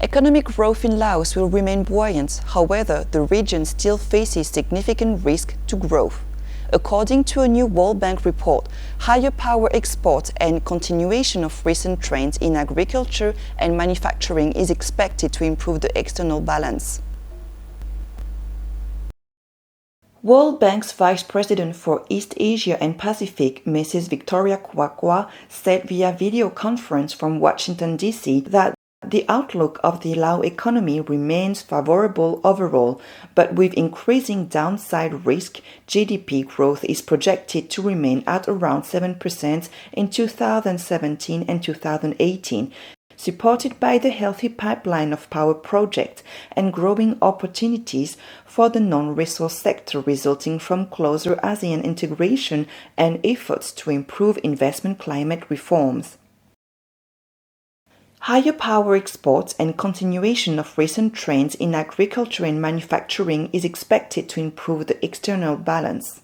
Economic growth in Laos will remain buoyant, however, the region still faces significant risk to growth. According to a new World Bank report, higher power exports and continuation of recent trends in agriculture and manufacturing is expected to improve the external balance. World Bank's Vice President for East Asia and Pacific, Mrs. Victoria Kwakwa, said via video conference from Washington D.C. that the outlook of the Laos economy remains favorable overall, but with increasing downside risk, GDP growth is projected to remain at around 7% in 2017 and 2018, supported by the healthy pipeline of power projects and growing opportunities for the non-resource sector resulting from closer ASEAN integration and efforts to improve investment climate reforms. Higher power exports and continuation of recent trends in agriculture and manufacturing is expected to improve the external balance.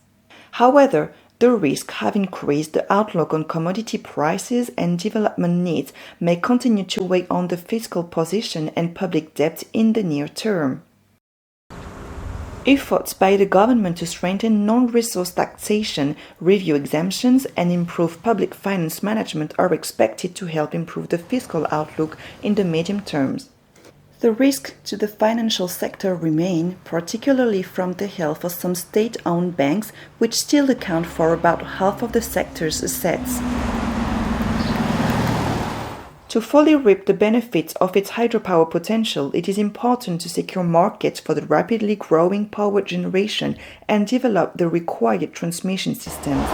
However, the risks have increased. The outlook on commodity prices and development needs may continue to weigh on the fiscal position and public debt in the near term. Efforts by the government to strengthen non-resource taxation, review exemptions, and improve public finance management are expected to help improve the fiscal outlook in the medium terms. The risks to the financial sector remain, particularly from the health of some state-owned banks, which still account for about half of the sector's assets. To fully reap the benefits of its hydropower potential, it is important to secure markets for the rapidly growing power generation and develop the required transmission systems.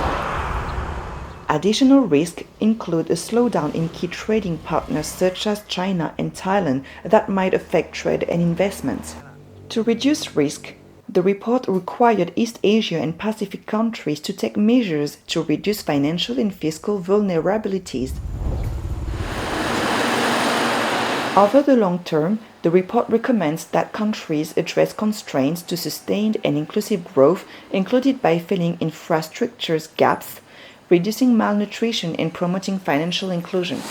Additional risks include a slowdown in key trading partners such as China and Thailand that might affect trade and investments. To reduce risk, the report required East Asia and Pacific countries to take measures to reduce financial and fiscal vulnerabilities. Over the long term, the report recommends that countries address constraints to sustained and inclusive growth, included by filling infrastructure gaps, reducing malnutrition, and promoting financial inclusion.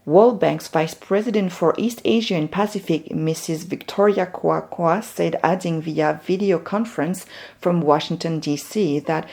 World Bank's Vice President for East Asia and Pacific, Mrs. Victoria Kwakwa, said, adding via video conference from Washington, D.C., that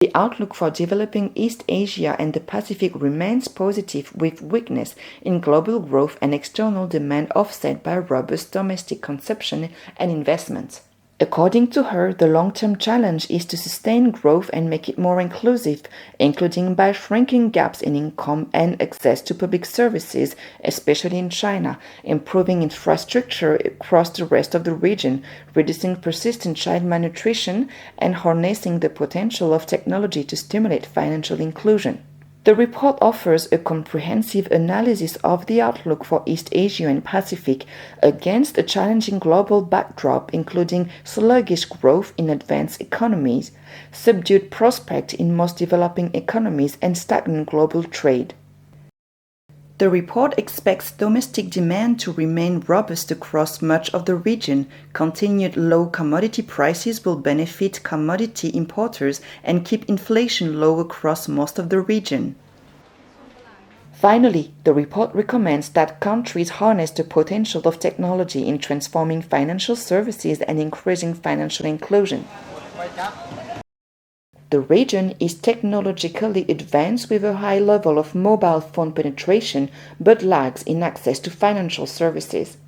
the outlook for developing East Asia and the Pacific remains positive, with weakness in global growth and external demand offset by robust domestic consumption and investment. According to her, the long-term challenge is to sustain growth and make it more inclusive, including by shrinking gaps in income and access to public services, especially in China, improving infrastructure across the rest of the region, reducing persistent child malnutrition, and harnessing the potential of technology to stimulate financial inclusion. The report offers a comprehensive analysis of the outlook for East Asia and Pacific against a challenging global backdrop, including sluggish growth in advanced economies, subdued prospects in most developing economies, and stagnant global trade. The report expects domestic demand to remain robust across much of the region. Continued low commodity prices will benefit commodity importers and keep inflation low across most of the region. Finally, the report recommends that countries harness the potential of technology in transforming financial services and increasing financial inclusion. The region is technologically advanced with a high level of mobile phone penetration, but lags in access to financial services.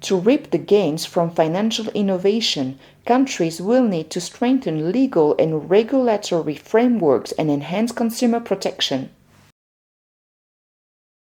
To reap the gains from financial innovation, countries will need to strengthen legal and regulatory frameworks and enhance consumer protection.